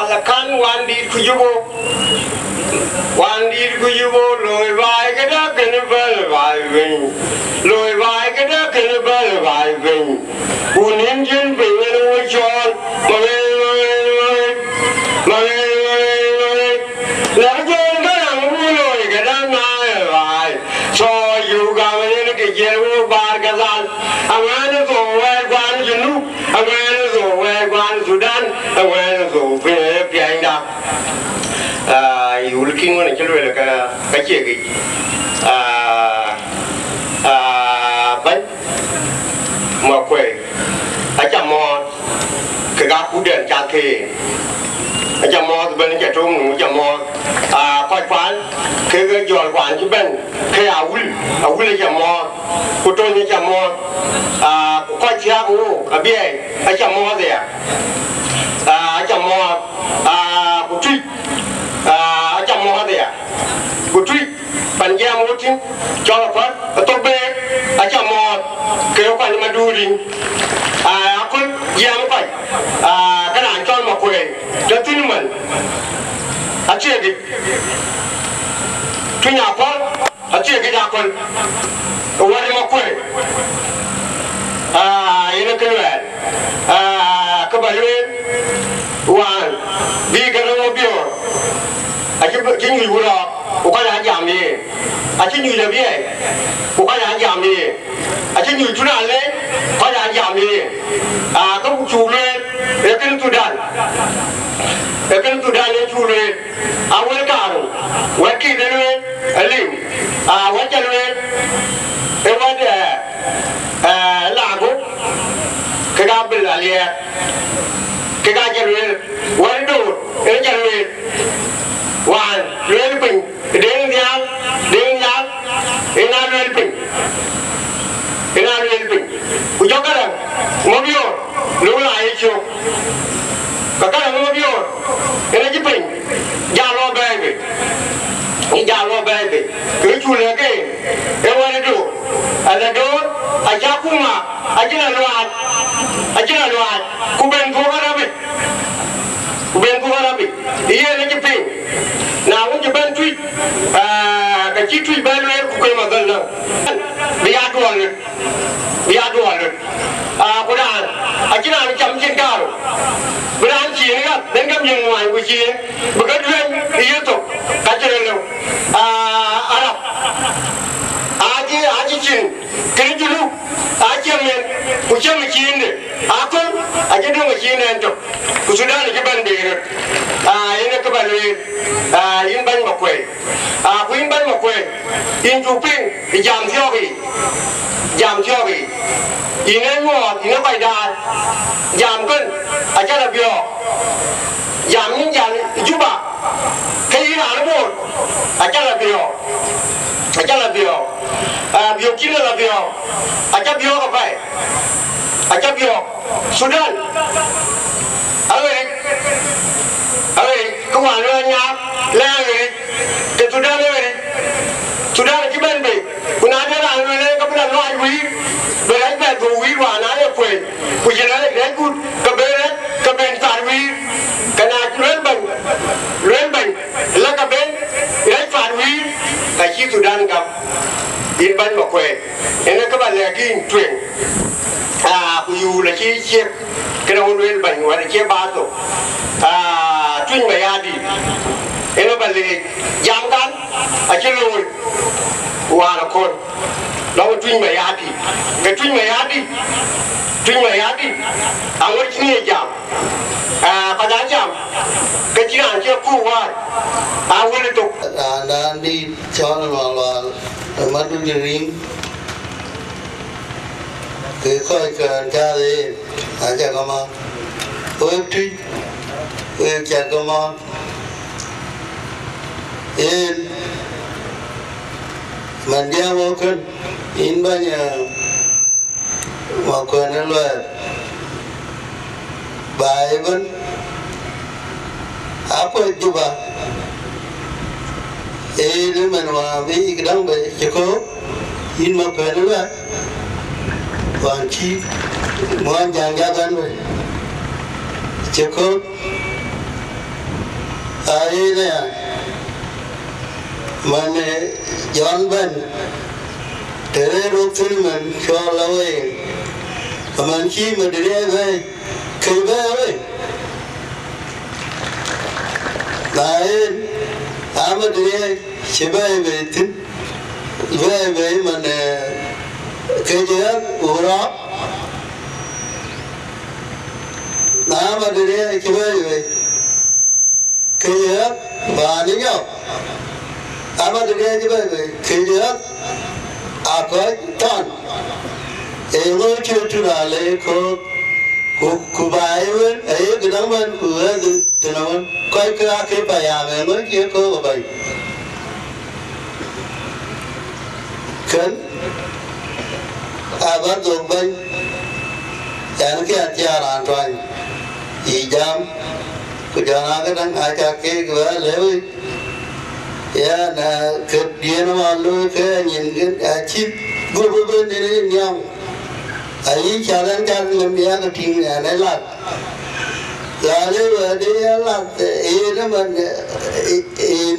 malakan wandi kujubo loy vai kada kanbal vai vin loy vai kada kanbal vai vin unin jin bingen wo chol male la jon ga mu loy kada na vai so yu ga mane ke jeru bar gazal amana zo wa gwan jinu amana zo wa gwan sudan amana zo pe pianda you looking on a children like a chick. But Mokwe, I jam more Kagaku and Jake. I jam more the Benajatum, Jamor, quite fine. Kaga, you are one to Ben, Kaya will jam more, Putoni Jamor, quite Yabu, a beer, I jam more there. I jam more, Putri. Chăm mò thế à? Cụ truy, bạn gia một chút, cho là phát, tốt bê, chăm mò, kêu quan mà đu đi, con gia một phải, cái nào cho mà quê, cho tin mình, chưa đi, tôi nhà phát, chưa cái nhà con, qua đi mà quê, ini cái này, cái bài luyện, hoàn, vì cái nó biểu chỉ người vừa đó, có cái là giảm đi, chỉ người là biết, có cái là giảm đi, chỉ người chú nào lên, có cái là giảm đi, các cụ chủ lên, cái SUDAN lên chủ lên, quay caro, quay kia lên, lim, quay chân lên, cái vấn đề là cũng cái gặp bên là liền, cái gặp chân lên, quay đồ, cái chân lên. One, helping, then young, in our helping. We don't get them. Mobile, no lie, you. Kaka mobile, in a jipping, Jalo baby. Which will again, they want to do. And the door, a Jakuma, I didn't know, Kuben Kogarabi. Here in Japan. Now, when you been treat, the chief band came a gun. We are doing it. I cannot jump in car. But I'm seeing up, then come young one, which is because when you took Kajarano, Arab. Ajin, can you look? Ajamin, which I'm machine. Apple, I get a machine and to Sudan, Japan, in a cabaret, in Banmakwe, Queen Banmakwe, in Juping, Jam Jovi, in a war, in a Baida, Jam Gun, I got a bio, Jam Juba, Kayana board, I got a bio, you kill a bio, I got bio of I got bio, Sudan. Come on, the Sudan Kiban Bay. When I did, I will come and lie weed, but I bet the weed one I have played. We can have that good Caben weed. Can I remember like a ben, like fat weed? I keep Sudan come in Banmakwe, and I come again twin. You like he check, can only buy what I care about. Twin my addy. Anybody, young gun, I can know one of course. Now twin my addy. The twin my addy. I'm working a jam. But I jam. Get you on your cool one. I will to. And the channel, the mother ring. Cứ coi cần cha đi, cha con mong, tôi cha con mong, in mình giao vô cân, in bao nhiêu mà quên nó luôn, bài vẫn áp quên chú bà, in mình mà vì cái đăng về chỉ có in mà quên nó luôn. Còn chi muốn chàng gia tân rồi chưa có ai nè mình John Ben để lúc thứ mình cho lâu ấy mình khi mà để về khi về ấy lại mà để chỉ về thì về mình cái gì ở đó mà để chỉ về cái gì và đi nhau mà để chỉ về cái gì apa tan elo chutu ale ku baewen ay gdaman ku adu tenawan kai ka ke payame no ke ko bai kan abado bai yan ke atyaran twan ijam ku jana kadang aja ke gwa lewi ya na ke dia na malu ke nhìn cái chip guru bên này nhau ấy chả đang chăn làm gì cái chuyện này là nếu mà đi là nó mình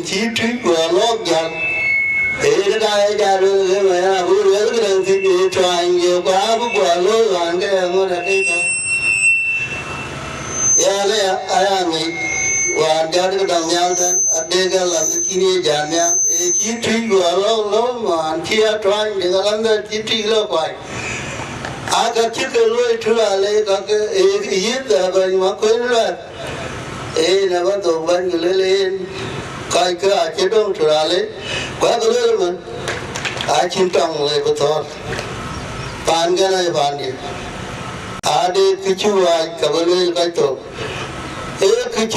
chỉ truy qua lót dần nó đây ra rồi cái mà bữa nữa cái đường thì tròn nhiều quá bữa qua lót dần cái ngôi là cái thôi ya này ai nghĩ và cho cái đồng nhau thế đây cái là cái gì giảm nhau chỉ truy qua lót mà chia tròn thì cái lắm chỉ truy lót quay cái chiếc cái lối thứ là lấy cái yết là bên mà quên rồi là bắt đầu bên cái lên coi cái chế độ thứ là lấy quá cái lối mình chín trăng lấy bắt đầu pan cái này pan đi đi cái chú ai cái lối cái tổ cái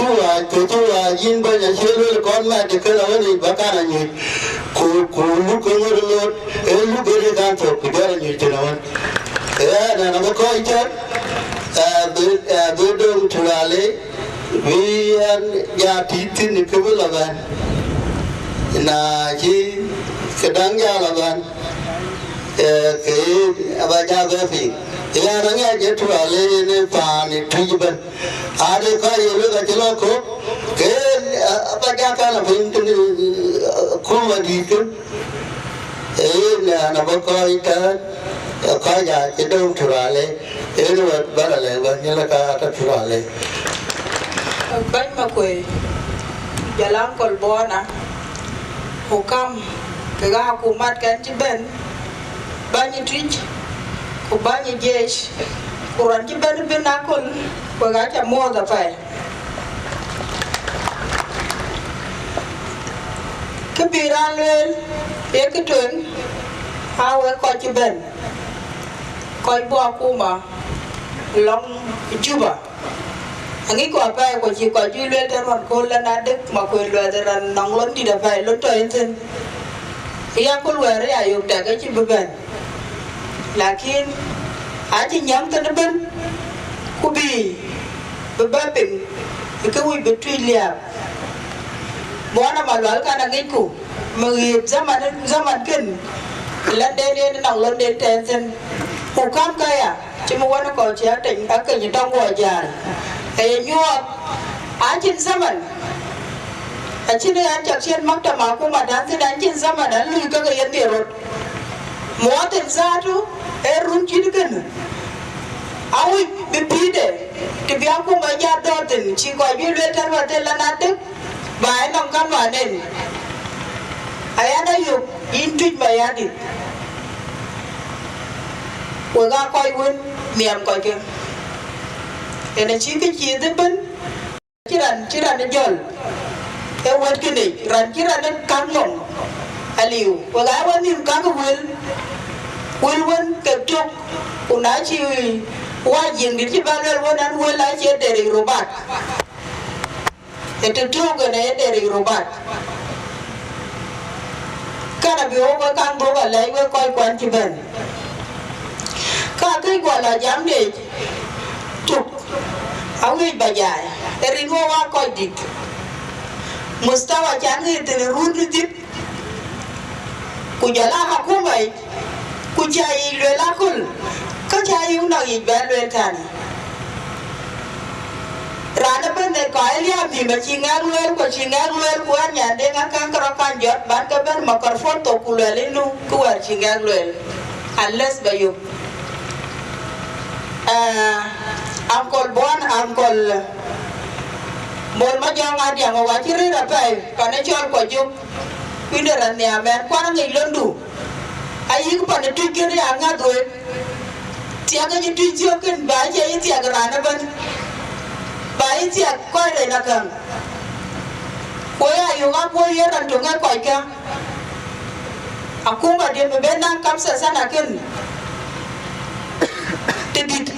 chú ai nhìn bên nhà chơi lối con mẹ thì cái là cái gì bác anh nhỉ cô lúc cái ngồi lối lúc cái can tổ cái đó là như thế nào na nó coi chết bữa đông thua lệ vì gia thị thì cái bữa là vậy na chỉ cái đáng giá là vậy cái bà gia về phi ya nó nghe cái thua lệ nên phà thì truy bên đây coi như lúc cái lo cố cái bà gia cái là mình không mà đi chứ là nó coi chết có nhà chỉ đâu thua lệ nó bắt là lệ vậy như là cái thua lệ bánh mà quỳ giờ làm còn bò nè hồ cam cái gà của mặt cái chỉ bên bao nhiêu trích của bao nhiêu dây của anh chỉ bên nào còn của gà chả mua là phải cái bì ra lên cái chuyện hao cái coi chỉ bên coi bò của mà long juba anh ấy qua phải qua chỉ qua chỉ luyện theo một câu là nát đức mà quên luyện theo là nóng lớn đi đập phải lớn trời anh xin thì anh có luyện đấy à dùng để cái chỉ bên là khi anh chỉ nhắm tới nó bên cô bì bên ba bình thì cái quỷ bị truy liệp bố nó mà nói cái là cái cũ mà nghiệp ra mặt kinh lên đây nóng lớn đến trên xin hồ cam cây à chứ mà nó còn chế tỉnh các cái gì trong ngoài dài thì nhua chín zaman chín đây anh chặt trên mắc tầm áo của mặt anh sẽ đánh chín zaman anh lùi các cái yên tiền rồi mua tiền ra chú run chín cái nữa ôi bị phí đấy thì bây giờ mà gia đo tiền chỉ gọi biết luyện thân và tên là nát đức và anh nằm căn vào nền anh đã dùng in tweet bài anh đi của ga coi quên miệng coi kìa thế nên chỉ cái gì thế bên chỉ là nó dồn theo quên cái này rồi chỉ là nó căng lỏng liều và gái quên niệm căng cái quên kẹp chụp cũng nói chi qua diện đi chỉ bao nhiêu quên ăn quên lại chỉ để đi robot thì chụp cái này để đi robot cái là biểu có căng bố và lấy với coi quan chỉ bên cái gọi là dám để chụp áo người bà dài để ngô qua coi đi mustawa chán người từ run đi tiếp cùi là học không vậy cùi chạy luyện là khôn có chạy không nào gì bé luyện thằng ra nó bên này cái liam thì mà chỉ ngang luôn của anh nhà đen ngang căng căng giọt bán cái bên mà còn phốt tổ cụ lên luôn của chỉ ngang luôn unless by you uncle bon uncle mon ma jong adia ngo wa chiri ra pai pane chol ko ju winera ne amen kwa ngi londu ayi ko pane tu kiri anga do tia ga tu jo ken ba je tia ga rana ban ba tia ko re na kan ko ya yo ga ko ye ran to ga ko ka aku ba de be nan kam sa sana ken tidit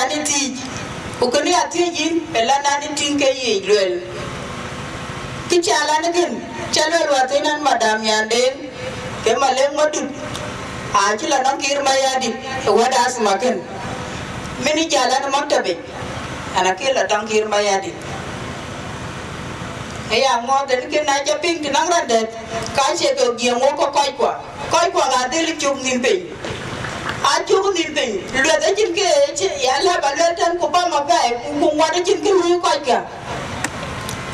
ani ti ukuni atijin elana ni tinke yi lwel kichala nagin chalwel watinan madam yanden ke maleng madut ajila nakir mayadi wada asmaken mini jalan maktabe anakila tangkir mayadi ya ngo den ke na japing tinang randet ka che ko giemo ko koi kwa ga del chung nimpe achu nimpe lwe da chin ke ya la ba le tan ko ba ma ba ku wa da chin ke lu ko ka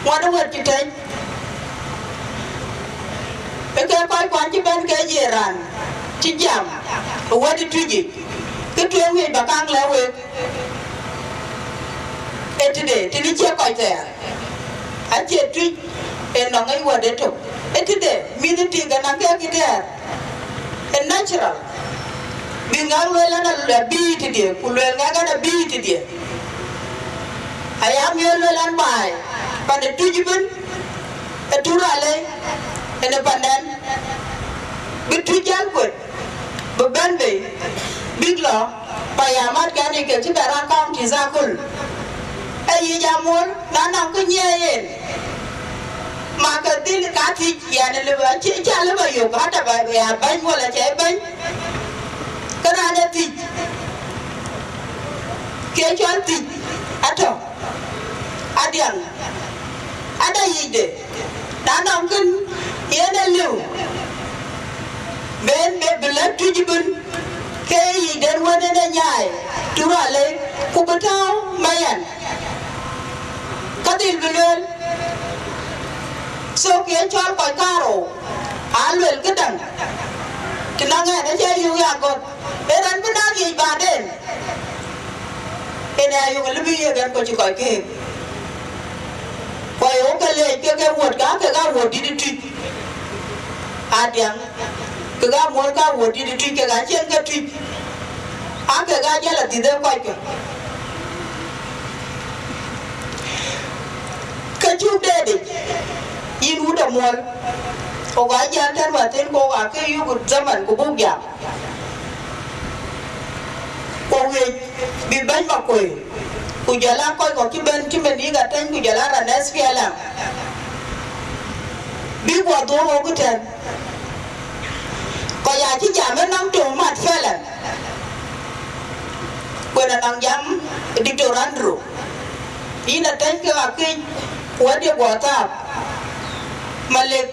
wa da wa ti tai e ke koi kwa chi ben ke yeran chi jam wa di tuji ke tu we ba kang le we etide tini che ko te ache tu e no ngai wa de to etide mi de ti ga na ke ki de e natural bingang le la na bi ti de ku le nga ga na bi ti de ayam yo le lan bai pa de tuji ben e tura le e ne pandan bi tu jal ko bo ben be big lo pa ya mat ga ni ke ti ba ran kam ti za kul ai jamon na na ko nyen mà cái tin cá thịt ya này là chỉ cha là bao nhiêu cá đã bài ya bánh hoặc là trái bánh cái này là thịt cái cho thịt ăn thôi ăn điang ăn đây gì đấy đã nằm cân ya này liu bên bên lát chú chỉ bên cái gì đến qua đây là nhảy chú ra lấy cụ bắt thao mày ăn cái tin bên lên so kia cho coi caro alwel kedang kenangan aja yu ya god beran benar ye baden ena yu lebih ya kan ko ci koy ke koy o kale ke wot ga wot di tu adiang ke ga mo ga wot di tu ke ga chen ga tu aka ga jala di de koy ke chu de in udah mual, kau aja kan batin kau akai yuk zaman kau bukan, kau bi ban makoi, kau jalan kau ciben ni katanya kau jalan ranas fialam, bi kau tu kau kutan, kau ya ci jaman nang tu mat fialam, kau nang jam di torandro, ini katanya kau akai wadia buatap. Malik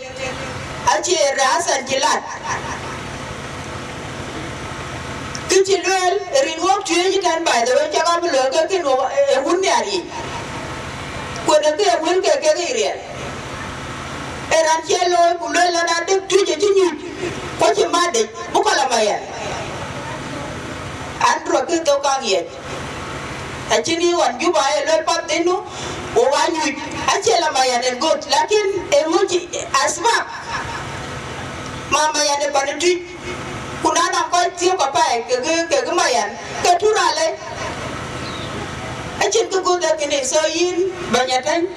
ache rasan jilat kichilwel rinwok tuye kan by the way chaka bulo ka kino hun yari ko da ke hun ke riel eran chelo bulo la na de tuje jinyu ko che made bukala maya andro ke to kang ye achini wan juba e lo patenu o wanyu achela maya ne got lakin emuji asbab mama ya ne bantu kuna na ko tio ko pa ke maya ke turale achin ko goda kene so yin banyatan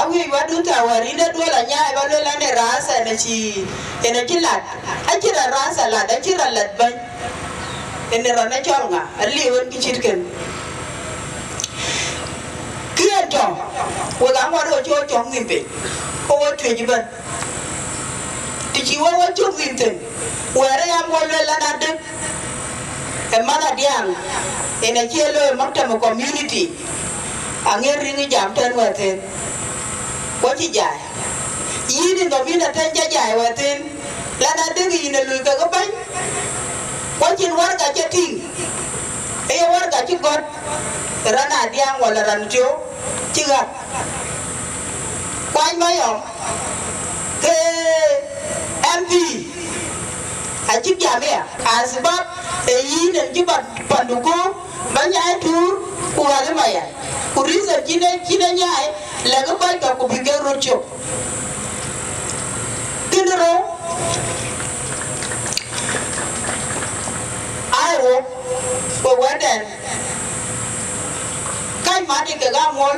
awi wadu ta wari ne dola nya ba lo la ne rasa ne chi ene kilat achira rasa la da chira lat ban ene rana cholnga ali won ki chitken kia chồng, tôi gắng qua đó cho chồng nghìn tỷ, cô ở thuê gì vậy? Thì chỉ qua chồng nghìn tỷ, qua đây em qua lên là được, em mà là điang, em này chia lôi mất trong một community, anh nghe riêng giảm trên ngoài tiền, quá chi dài, ý đi đâu biết là trên giá dài ngoài tiền, là được gì là lùi cả cái bánh, quá chi quá cả chết thìn, ấy quá cả chết con. Rana diang wala rancho cigat quay mấy ông cái MP à chức giả mẹ à sự bắt thì ý nên chứ bạn bạn đủ cô bán nhái thứ của cái mày à của reason chỉ nên nhái là cái bài cả của bị cái rồi chụp cái đó ai rồi của vấn đề cái mà đi cái gam mol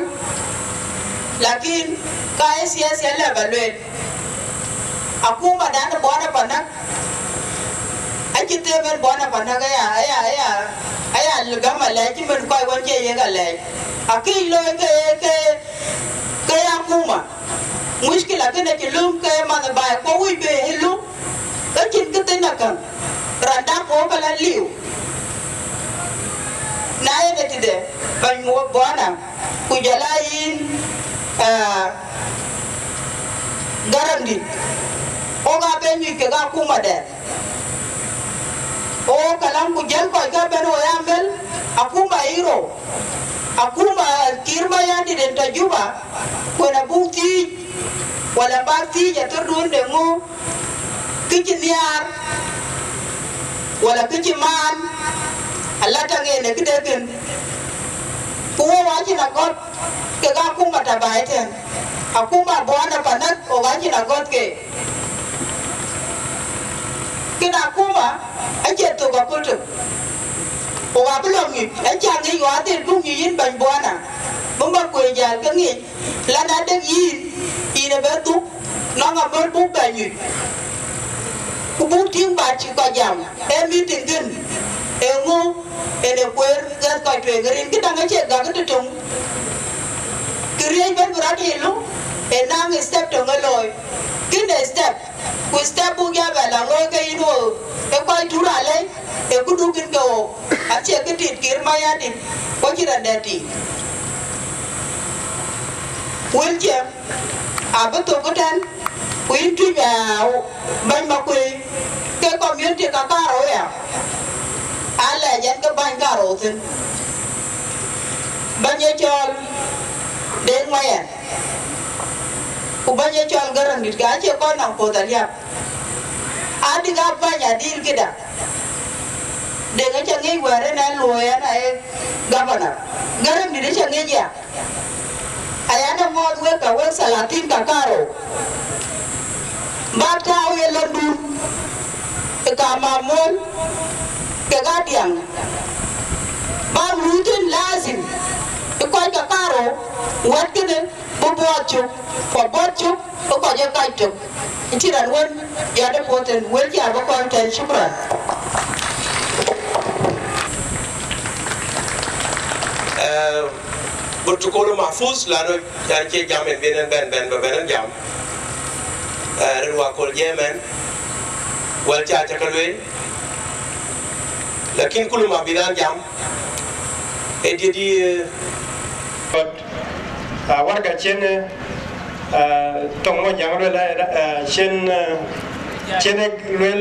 lakin cái sia là vấn đề aku mà đã bỏ ra phần đó anh chỉ thấy mình bỏ ra phần đó cái lực mà lấy chứ mình coi vấn đề gì cái lấy cái lối cái aku mà muskil là cái này chỉ lum cái mà nó bài có uy bề hay lum cái chuyện cái tên là cần randa có cái là liu nãy đây thì để bạn mua bỏ nào kujalai garandi oga benyu ke ga kuma de o kalam ku jel ko ga beno yambel akuma hero akuma kirma ya di den tajuba ko na bukti wala bakti ya to dun de ngo kijiniar wala kijiman Allah tange ne kideken ko wa ji na got ke ga kuma ta baiten akuma bona panat o ga ji na got ke kena kuma aje to ga kultu o ga belum ni aja ngi wa te bu ngi yin ban bona bumba ko jal ka ngi la na de yin ina be tu no nga be bu ba ni ku bu ting ba chi ko jam e meeting gen e ngu e de kwer ga ko te garin ki danga che ga ga tung kriye ben brati lu e nang step to ngaloy kine step ku step bu ya ba la ngoi ke ino e kwai tura le e ku du kin go a che ke tit kir ma ya dit ko ji ran dati wel je a ba to ko tan ku in tu ya ban ma ku ke community ka ka ro ya ala yan ka ban ka ro tin ban ye chol den ma ya ku ban ye chol garan dit ga che ko na ko ta ya adi ga banyak deal kita dengan canggih guare na loya na governor garam di canggih ya ayana mod we ka we salatin ka karo bata we london ka mamon ka gadiang ba rutin lazim ko ka karo wat kene bo bochu ko bochu ko je kaito itiran won ya da poten wel ya ba ko tan shukran protokol mahfuz lalu dari ke jamin ben jam ruwa kol yemen wal cha chakalwe lakin kullu ma bidan jam e di warga chen tong mo jang lo la chen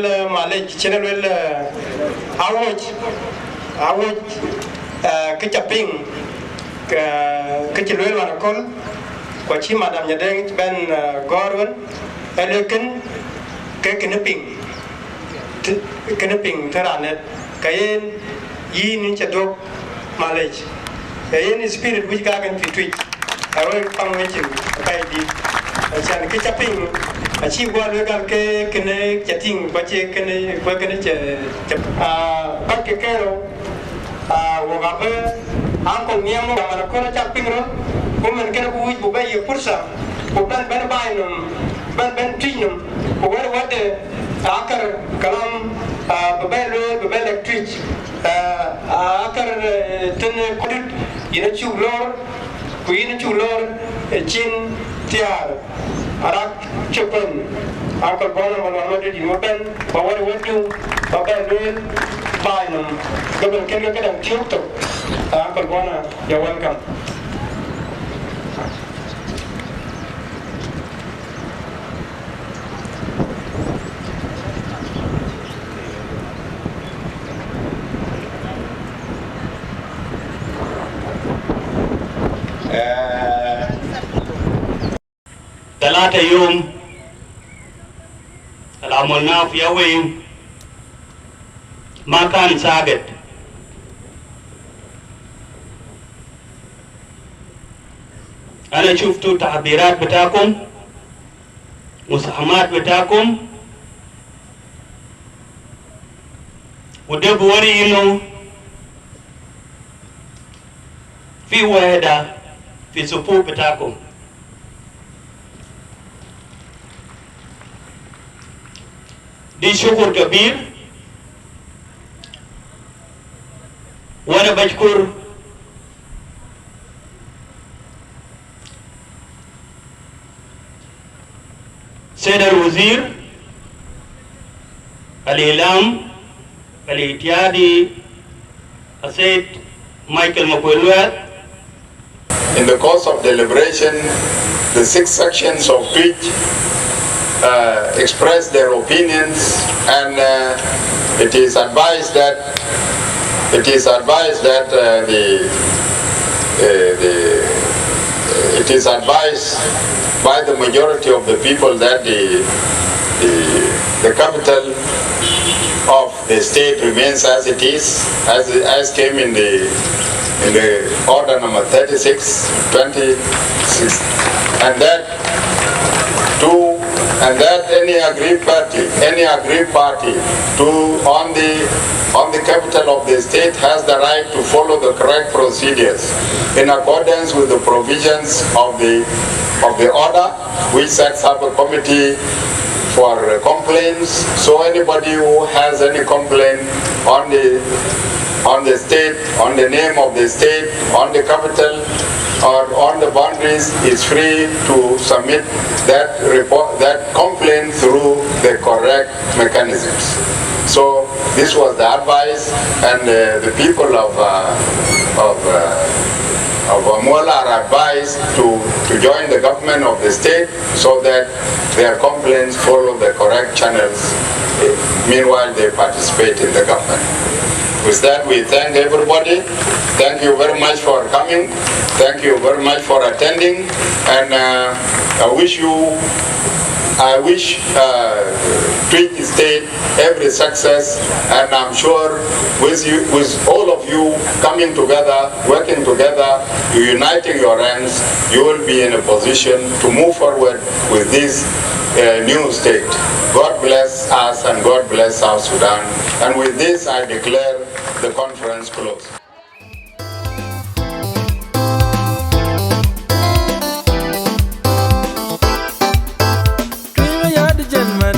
lo malay chen lo awoj cái chập ping cái chỉ luyện là con của chị madam nhà đen bên Gordon lekin cái nước ping thế này cái gì nên chỉ được Malaysia cái spirit which ga kan Twic rồi pang với chữ cái đi chẳng cái chập ping chị qua luyện cái này chập ping qua chị cái này chập bắt cái rồi wagabe angko niamo mana kono chapingro komen kena buij bubai pursa bukan ben bainum ben tinum bukan wade akar kalam bubai electric akar ten kodit ina chulor ku ina chulor chin tiar arak chupen angko bona mana di moben bawar wadu bubai bainum gaban kena kadang tiup Uncle Bona, you're welcome. talata yom alamol na fi Aweng ما كان ثابت أنا شفتوا تعبيرات بتاعكم مساهمات بتاعكم وده بوري إنه في وحدة في صفوف بتاعكم دي شكر كبير وأنا بشكر سيد الوزير الإعلام الاتحادي السيد مايكل مكويلوات. In the course of deliberation, the 6 sections of Twic expressed their opinions, and it is advised that it is advised by the majority of the people that the capital of the state remains as it is, as came in the order number 36/26, and that any aggrieved party on the capital of the state has the right to follow the correct procedures in accordance with the provisions of the order, which sets up a committee for complaints. So anybody who has any complaint on the state, on the name of the state, on the capital, or on the boundaries is free to submit that complaint through the correct mechanisms. So this was the advice, and the people of Amola are advised to join the government of the state so that their complaints follow the correct channels. Meanwhile, they participate in the government. With that, we thank everybody. Thank you very much for coming. Thank you very much for attending. And I wish Twic State every success. And I'm sure with all of you coming together, working together, uniting your hands, you will be in a position to move forward with this new state. God bless us and God bless South Sudan. And with this, I declare the conference closed.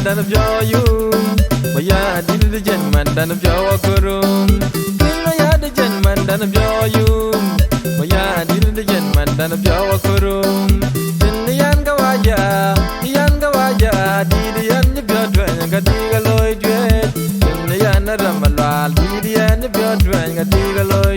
Dan of you, Maya did the gentleman, Dan of your guru. Maya the gentleman, Dan of you, Maya did the gentleman, Dan of your guru. In the Yangawaja, did the end of your train, got the Lloyd. In the Yana Ramalal, did the end of your train, got the Lloyd.